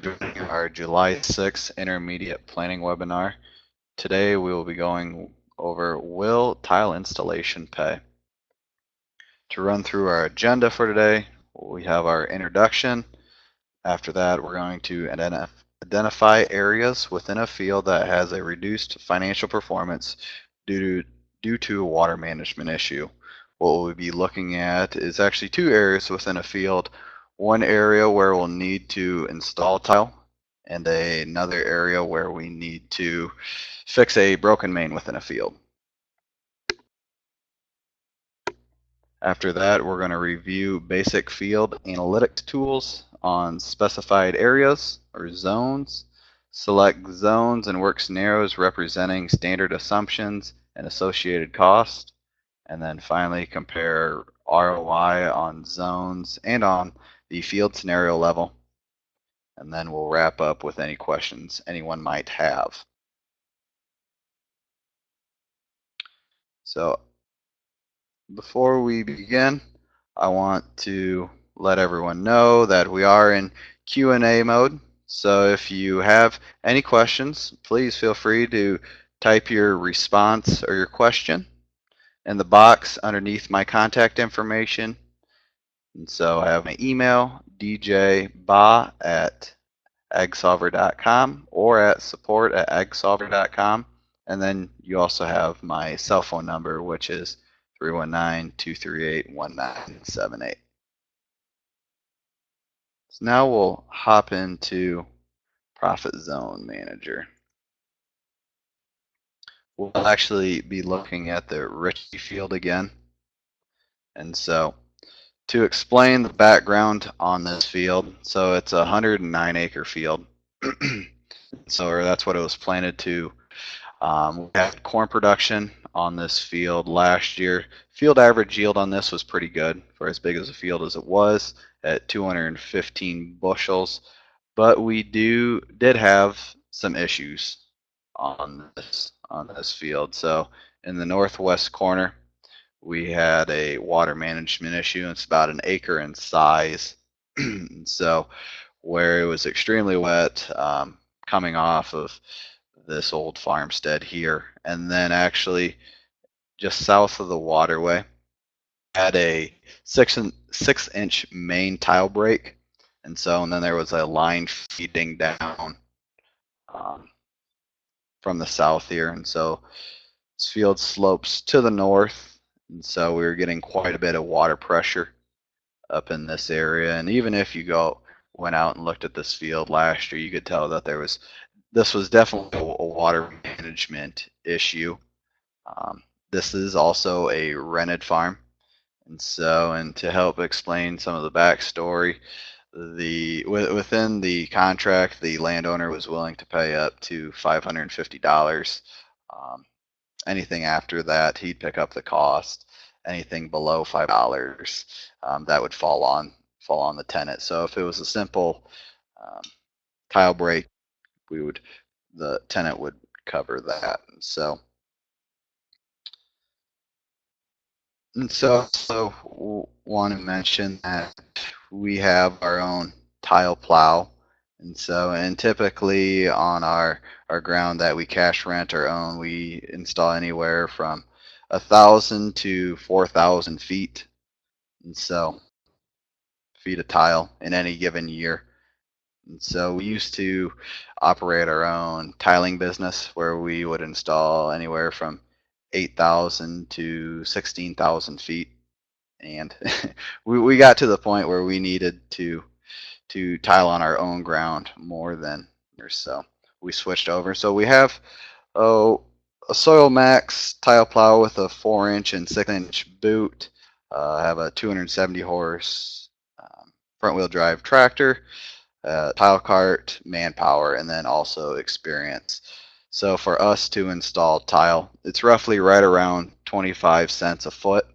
Joining our July 6th intermediate planning webinar. Today we will be going over will tile installation pay? To run through our agenda for today, we have our introduction. After that, we're going to identify areas within a field that has a reduced financial performance due to a water management issue. What we'll be looking at is actually two areas within a field. One area where we'll need to install tile, and another area where we need to fix a broken main within a field. After that, we're going to review basic field analytics tools on specified areas or zones, select zones and work scenarios representing standard assumptions and associated cost, and then finally compare ROI on zones and on the field scenario level. And then we'll wrap up with any questions anyone might have. So before we begin, I want to let everyone know that we are in Q&A mode. So if you have any questions, please feel free to type your response or your question in the box underneath my contact information. And so I have my email, djba@agsolver.com or at support@agsolver.com. And then you also have my cell phone number, which is 319-238-1978. So now we'll hop into Profit Zone Manager. We'll actually be looking at the Ritchie field again. And so to explain the background on this field, so it's a 109-acre field. So that's what it was planted to. We had corn production on this field last year. Field average yield on this was pretty good for as big as a field as it was at 215 bushels, but we did have some issues on this field. So in the northwest corner, we had a water management issue. It's about an acre in size. So where it was extremely wet, coming off of this old farmstead here, and then actually just south of the waterway had a 6-inch main tile break, and then there was a line feeding down from the south here, and so this field slopes to the north, and so we were getting quite a bit of water pressure up in this area. And even if you went out and looked at this field last year, you could tell that this was definitely a water management issue. This is also a rented farm, and to help explain some of the backstory, within the contract, the landowner was willing to pay up to $550. Anything after that, he'd pick up the cost. Anything below $5, that would fall on the tenant. So if it was a simple tile break, the tenant would cover that. So want to mention that we have our own tile plow, and typically on our ground that we cash rent or own, we install anywhere from 1,000 to 4,000 feet, feet of tile in any given year. And so we used to operate our own tiling business where we would install anywhere from 8,000 to 16,000 feet. And we got to the point where we needed to tile on our own ground more than so we switched over. So we have a Soil Max tile plow with a 4-inch and 6-inch boot. I have a 270 horse front wheel drive tractor, tile cart, manpower, and then also experience. So for us to install tile, it's roughly right around 25 cents a foot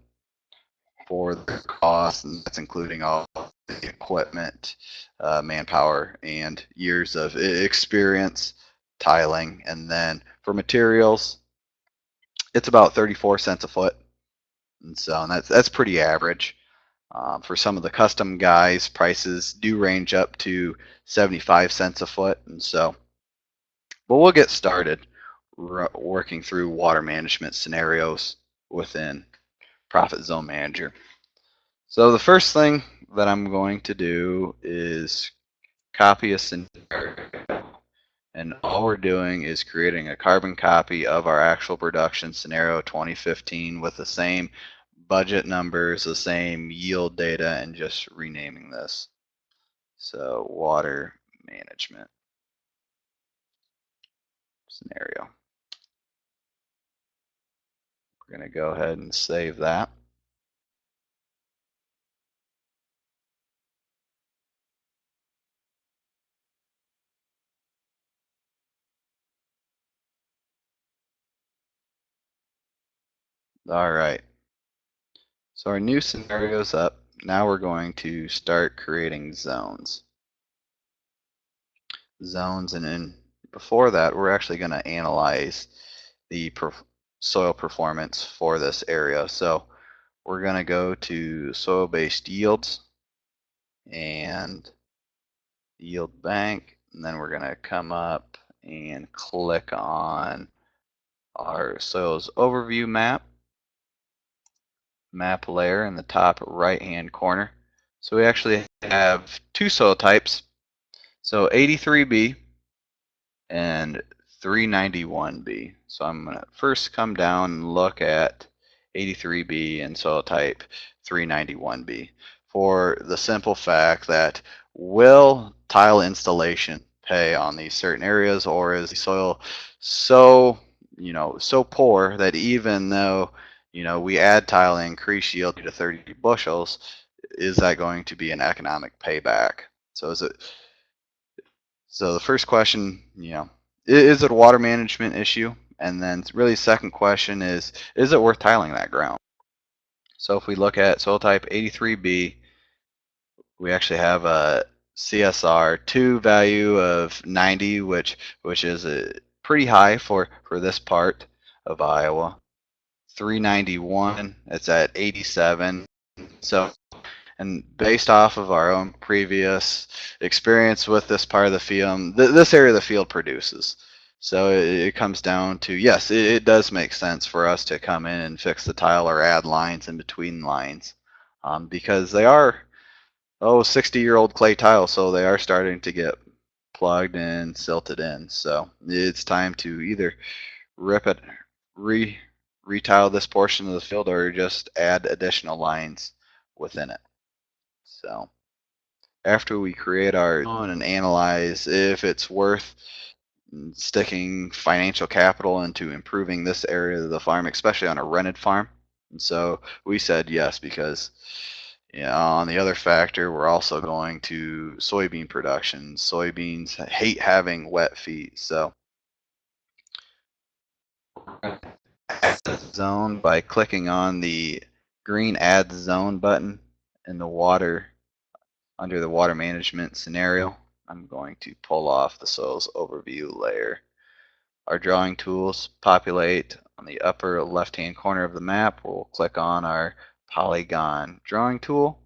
for the cost, and that's including all the equipment, manpower, and years of experience tiling. And then for materials, it's about 34 cents a foot, and that's pretty average. For some of the custom guys, prices do range up to 75 cents a foot. And so, but we'll get started working through water management scenarios within Profit Zone Manager. So the first thing that I'm going to do is copy a scenario. And all we're doing is creating a carbon copy of our actual production scenario 2015 with the same budget numbers, the same yield data, and just renaming this. So water management scenario. We're going to go ahead and save that. All right. So our new scenario is up. Now we're going to start creating zones. And then before that, we're actually going to analyze the soil performance for this area. So we're going to go to soil-based yields and yield bank, and then we're going to come up and click on our soils overview map layer in the top right hand corner. So we actually have two soil types, so 83B and 391B. So I'm going to first come down and look at 83B and soil type 391B for the simple fact that will tile installation pay on these certain areas, or is the soil so so poor that even though we add tile and increase yield to 30 bushels, is that going to be an economic payback? So is it so the first question, is it a water management issue? And then really second question is it worth tiling that ground? So if we look at soil type 83B, we actually have a CSR2 value of 90, which is pretty high for this part of Iowa. 391, it's at 87. So, and based off of our own previous experience with this part of the field, this area of the field produces. So it comes down to, yes, it does make sense for us to come in and fix the tile or add lines in between lines, because they are 60-year-old clay tile, so they are starting to get plugged and silted in. So it's time to either rip it, retile this portion of the field, or just add additional lines within it. So after we create our zone and analyze if it's worth sticking financial capital into improving this area of the farm, especially on a rented farm. And so we said yes, because on the other factor, we're also going to soybean production. Soybeans hate having wet feet. So add the zone by clicking on the green add zone button in the water under the water management scenario. I'm going to pull off the soils overview layer. Our drawing tools populate on the upper left-hand corner of the map. We'll click on our polygon drawing tool.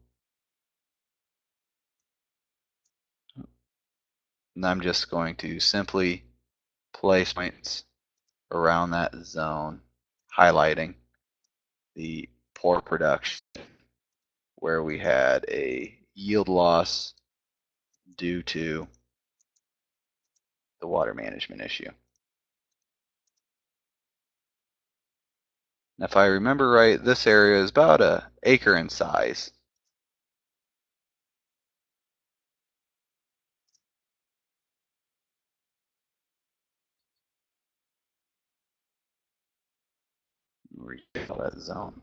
And I'm just going to simply place points around that zone, highlighting the poor production where we had a yield loss due to the water management issue. And if I remember right, this area is about an acre in size. Recall that zone.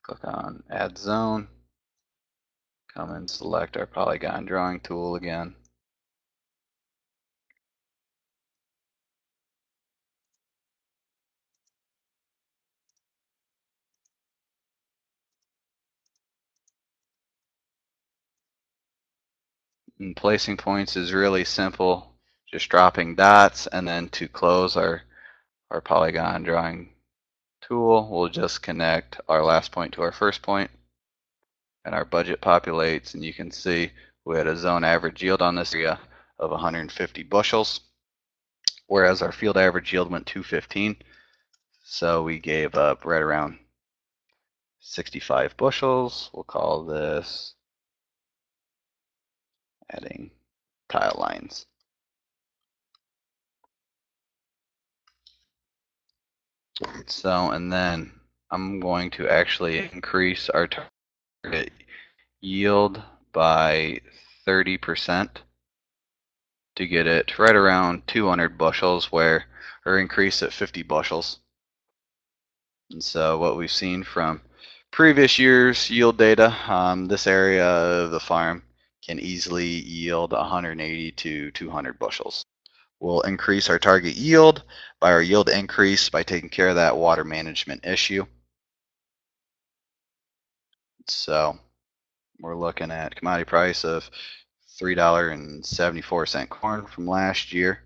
Click on Add Zone. Come and select our polygon drawing tool again. And placing points is really simple, just dropping dots, and then to close our polygon drawing tool, we'll just connect our last point to our first point, and our budget populates, and you can see we had a zone average yield on this area of 150 bushels, whereas our field average yield went 215, so we gave up right around 65 bushels. We'll call this adding tile lines. So, and then I'm going to actually increase our target yield by 30% to get it right around 200 bushels, or increase at 50 bushels. And so what we've seen from previous years' yield data, this area of the farm can easily yield 180 to 200 bushels. We'll increase our target yield by our yield increase by taking care of that water management issue. So we're looking at commodity price of $3.74 corn from last year.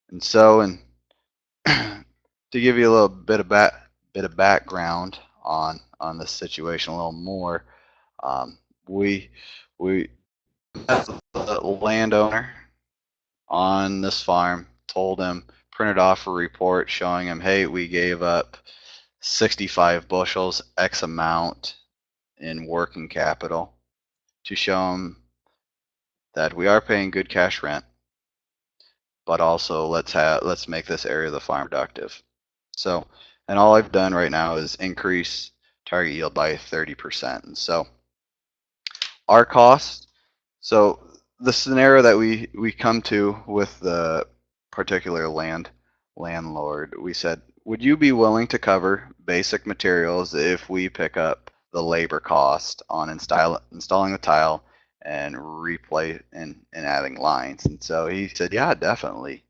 And so, and to give you a little bit of background on this situation a little more, we met the landowner on this farm, told him, printed off a report showing him, hey, we gave up 65 bushels, X amount in working capital, to show him that we are paying good cash rent, but also let's make this area of the farm productive. So, and all I've done right now is increase target yield by 30%. And so our cost, so the scenario that we come to with the particular landlord, we said, would you be willing to cover basic materials if we pick up the labor cost on installing the tile and replace and adding lines? And so he said, yeah, definitely.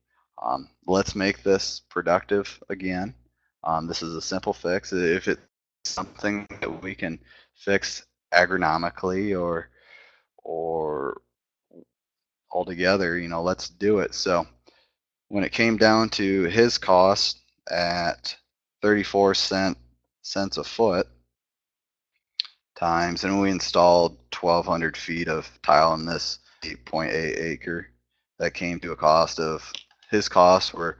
Let's make this productive again. This is a simple fix. If it's something that we can fix agronomically or altogether, let's do it. So when it came down to his cost at 34 cents a foot times, and we installed 1,200 feet of tile in this 8.8 acre, that came to a cost of, his costs were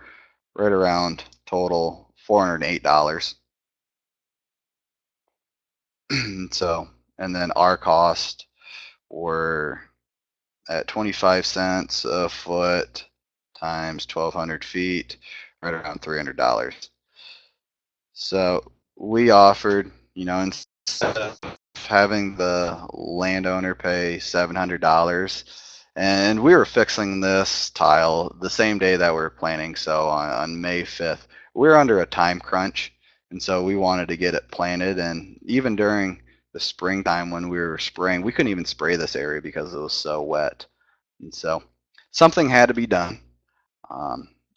right around total $408. So, and then our cost were at 25 cents a foot times 1,200 feet, right around $300. So we offered, instead of having the landowner pay $700, and we were fixing this tile the same day that we were planting, so on May 5th. We were under a time crunch, and so we wanted to get it planted, and even during the springtime when we were spraying, we couldn't even spray this area because it was so wet. And so something had to be done.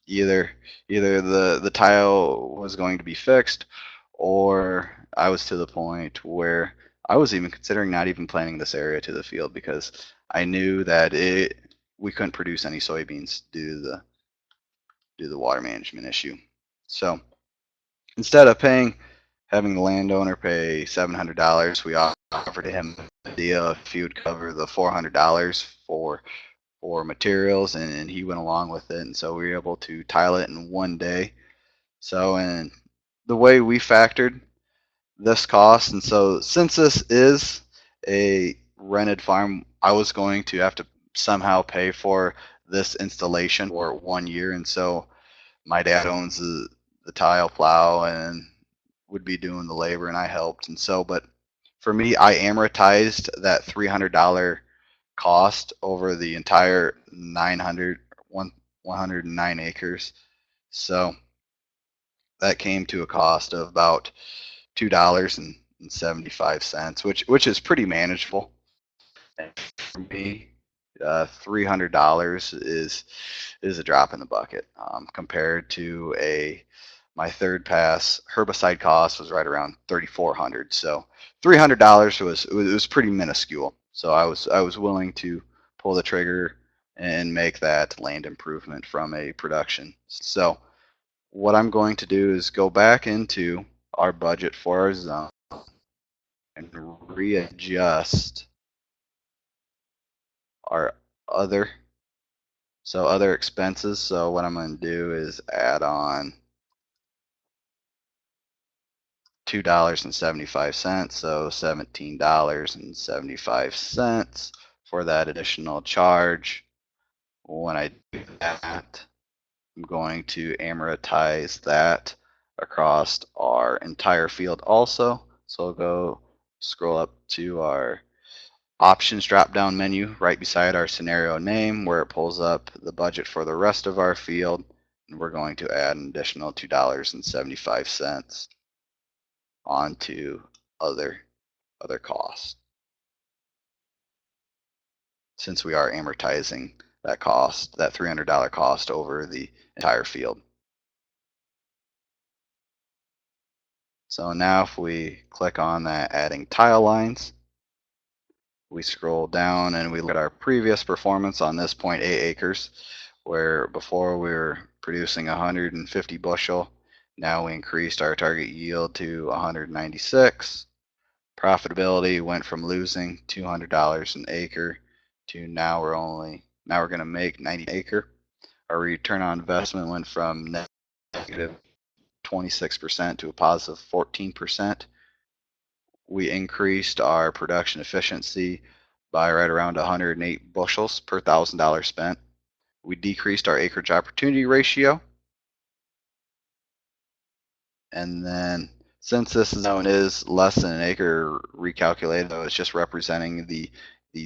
Either the tile was going to be fixed, or I was to the point where I was even considering not even planting this area to the field, because I knew that we couldn't produce any soybeans due to the water management issue. So instead of having the landowner pay $700, we offered him the idea if he would cover the $400 for materials, and he went along with it. And so we were able to tile it in one day. So, and the way we factored this cost, and so since this is a rented farm, I was going to have to somehow pay for this installation for 1 year. And so my dad owns the tile plow and would be doing the labor, and I helped. And so, but for me, I amortized that $300 cost over the entire 109 acres. So that came to a cost of about $2.75, which is pretty manageable. And for me, $300 is a drop in the bucket, compared to my third pass herbicide cost was right around $3,400. So $300 was pretty minuscule. So I was willing to pull the trigger and make that land improvement from a production. So what I'm going to do is go back into our budget for our zone and readjust our other other expenses. So what I'm going to do is add on $2.75, so $17.75 for that additional charge. When I do that, I'm going to amortize that across our entire field also. So I'll go scroll up to our options drop down menu right beside our scenario name where it pulls up the budget for the rest of our field. And we're going to add an additional $2.75 onto other costs, since we are amortizing that cost, that $300 cost over the entire field. So now if we click on that adding tile lines, we scroll down and we look at our previous performance on this 0.8 acres, where before we were producing 150 bushel. Now we increased our target yield to 196. Profitability went from losing $200 an acre to now we're going to make 90 an acre. Our return on investment went from negative 26% to a positive 14%. We increased our production efficiency by right around 108 bushels per $1,000 spent. We decreased our acreage opportunity ratio. And then since this zone is less than an acre recalculated, though it's just representing the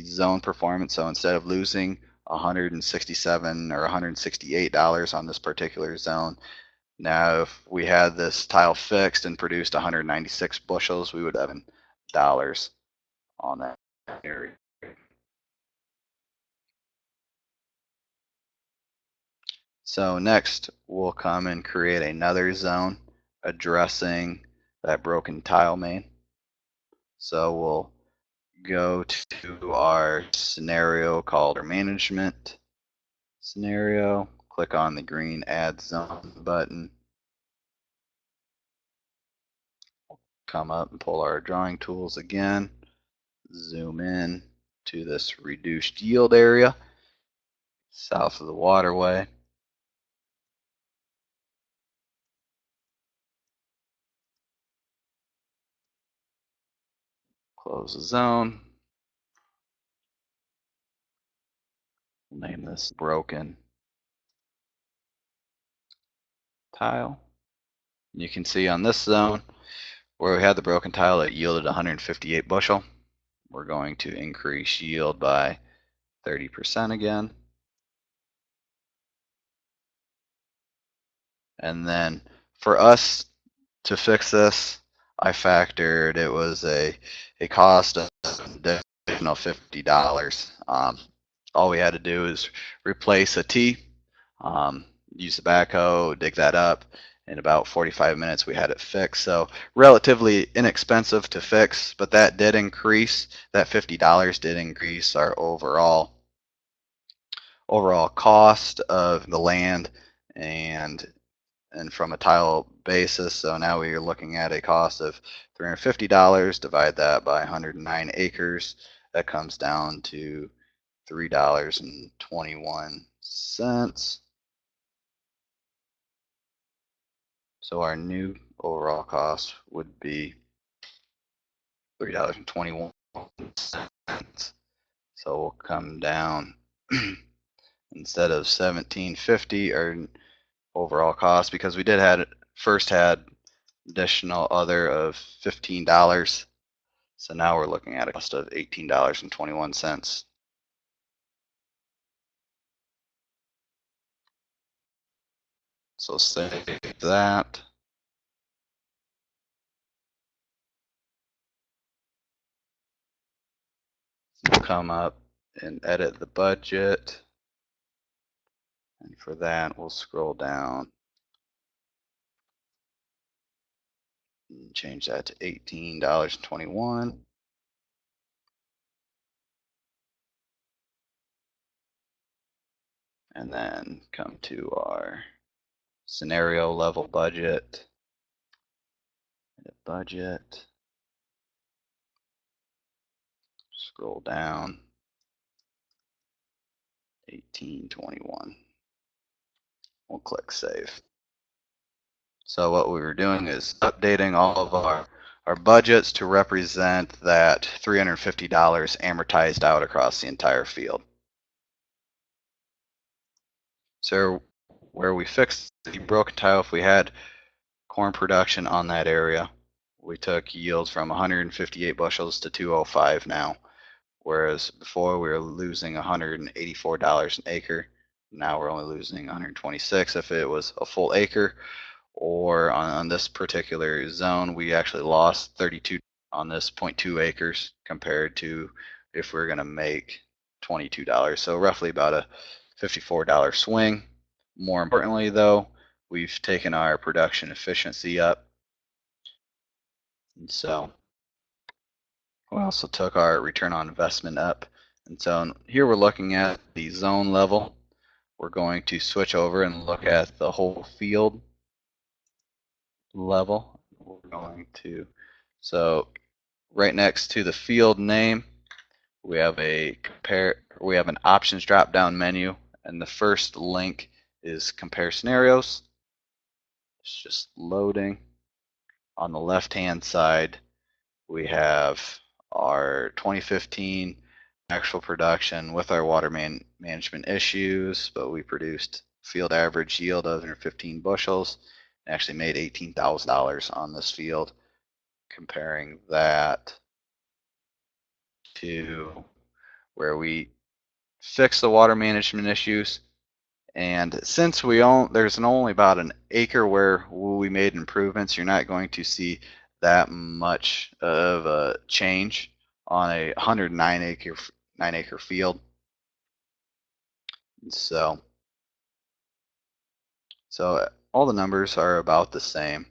zone performance. So instead of losing 167 or $168 on this particular zone, now if we had this tile fixed and produced 196 bushels, we would have $7 on that area. So next we'll come and create another zone addressing that broken tile main. So we'll go to our scenario called our management scenario, click on the green add zone button, come up and pull our drawing tools again, zoom in to this reduced yield area south of the waterway. Close the zone. We'll name this broken tile. You can see on this zone where we had the broken tile, it yielded 158 bushel. We're going to increase yield by 30% again. And then for us to fix this, I factored it was a cost of additional $50. All we had to do is replace a T, use the backhoe, dig that up. In about 45 minutes, we had it fixed. So relatively inexpensive to fix, but that did increase, that $50 did increase our overall cost of the land and from a tile basis. So now we are looking at a cost of $350. Divide that by 109 acres. That comes down to $3.21. So our new overall cost would be $3.21. So we'll come down instead of $17.50 our overall cost, because we did first had additional other of $15. So now we're looking at a cost of $18.21. So save that. We'll come up and edit the budget. And for that, we'll scroll down and change that to $18.21. and then come to our scenario level budget. Budget. Scroll down. 1821. We'll click save. So what we were doing is updating all of our budgets to represent that $350 amortized out across the entire field. So where we fixed the broken tile, if we had corn production on that area, we took yields from 158 bushels to 205 now, whereas before we were losing $184 an acre. Now we're only losing 126 if it was a full acre, or on this particular zone, we actually lost 32 on this 0.2 acres compared to if we're going to make $22. So roughly about a $54 swing. More importantly, though, we've taken our production efficiency up. And so we also took our return on investment up. And so here we're looking at the zone level. We're going to switch over and look at the whole field level. We're going to, so right next to the field name, we have an options drop down menu, and the first link is compare scenarios. It's just loading. On the left hand side, we have our 2015 actual production with our water management issues, but we produced field average yield of 115 bushels and actually made $18,000 on this field. Comparing that to where we fixed the water management issues, and since there's only about an acre where we made improvements, you're not going to see that much of a change on a 109 acre field. So all the numbers are about the same,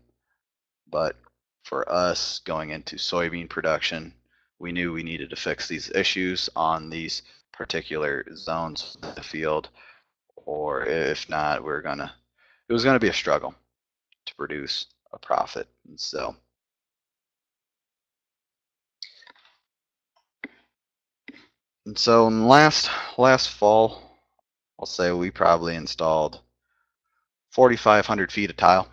but for us going into soybean production, we knew we needed to fix these issues on these particular zones of the field, or if not, it was gonna be a struggle to produce a profit. And so in last fall, I'll say we probably installed 4,500 feet of tile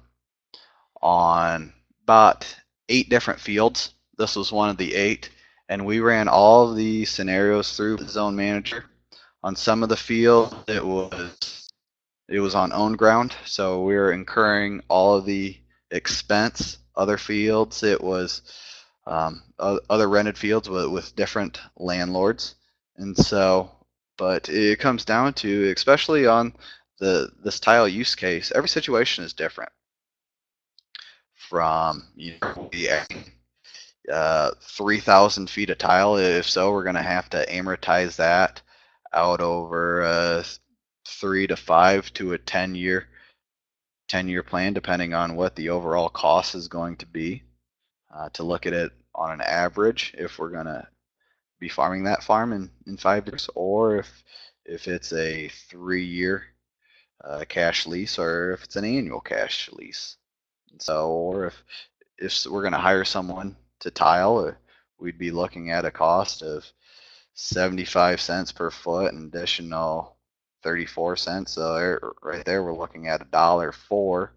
on about 8 different fields. This was one of the 8, and we ran all of the scenarios through the zone manager. On some of the field, it was on owned ground, so we were incurring all of the expense. Other fields, it was other rented fields with different landlords, and so. But it comes down to, especially on this tile use case, every situation is different. From 3,000 feet of tile. If so, we're going to have to amortize that out over a 3 to 5 to a 10-year plan, depending on what the overall cost is going to be. To look at it on an average, if we're going to be farming that farm in 5 years, or if it's a 3-year cash lease, or if it's an annual cash lease. So, or if we're going to hire someone to tile, we'd be looking at a cost of 75 cents per foot and additional 34 cents. So right there, we're looking at $1.04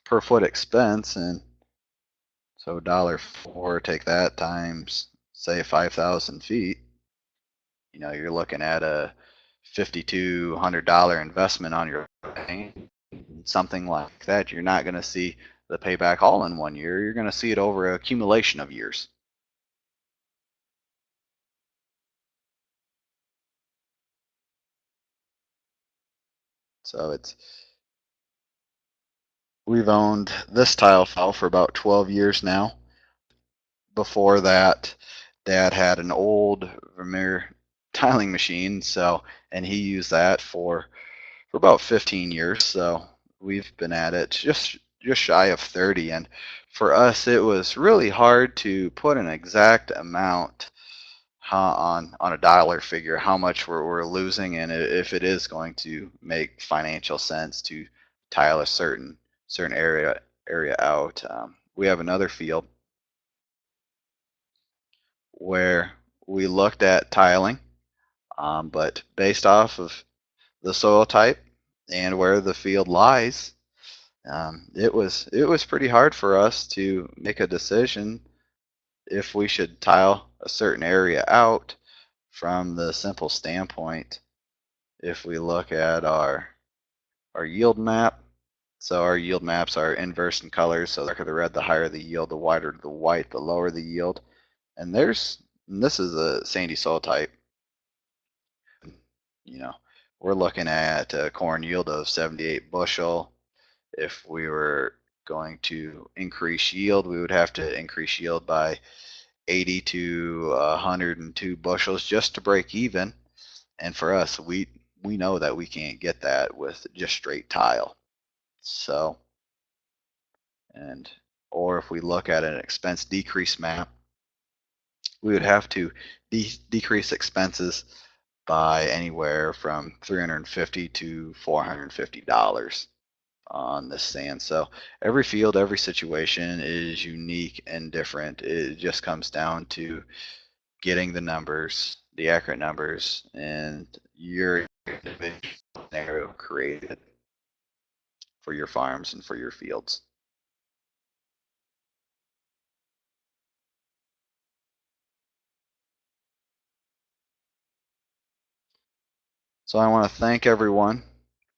per foot expense, and so $1.04, take that times say 5,000 feet. You're looking at a $5,200 investment on your bank. Something like that. You're not going to see the payback all in 1 year. You're going to see it over an accumulation of years. So we've owned this tile file for about 12 years now. Before that, Dad had an old Vermeer tiling machine, and he used that for about 15 years. So we've been at it just shy of 30, and for us, it was really hard to put an exact amount on a dollar figure how much we're losing, and if it is going to make financial sense to tile a certain area out. We have another field where we looked at tiling, but based off of the soil type and where the field lies, it was pretty hard for us to make a decision if we should tile a certain area out from the simple standpoint. If we look at our yield map, so our yield maps are inverse in colors. So the darker the red, the higher the yield, the wider the white, the lower the yield. And this is a sandy soil type. You know, we're looking at a corn yield of 78 bushel. If we were going to increase yield, we would have to increase yield by 80 to 102 bushels just to break even. And for us, we know that we can't get that with just straight tile. So, or if we look at an expense decrease map, we would have to decrease expenses by anywhere from $350 to $450 on this sand. So every field, every situation is unique and different. It just comes down to getting the numbers, the accurate numbers, and your individual scenario created for your farms and for your fields. So I want to thank everyone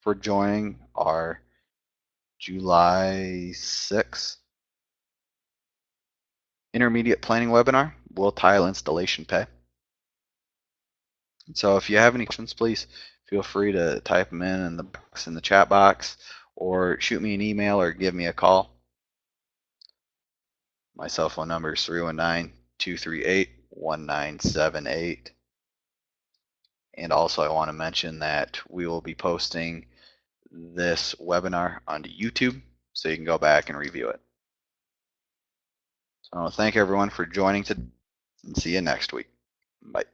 for joining our July 6th intermediate planning webinar, Will Tile Installation Pay? So if you have any questions, please feel free to type them in the chat box, or shoot me an email or give me a call. My cell phone number is 319-238-1978. And also I want to mention that we will be posting this webinar onto YouTube, so you can go back and review it. So I want to thank everyone for joining today, and see you next week. Bye.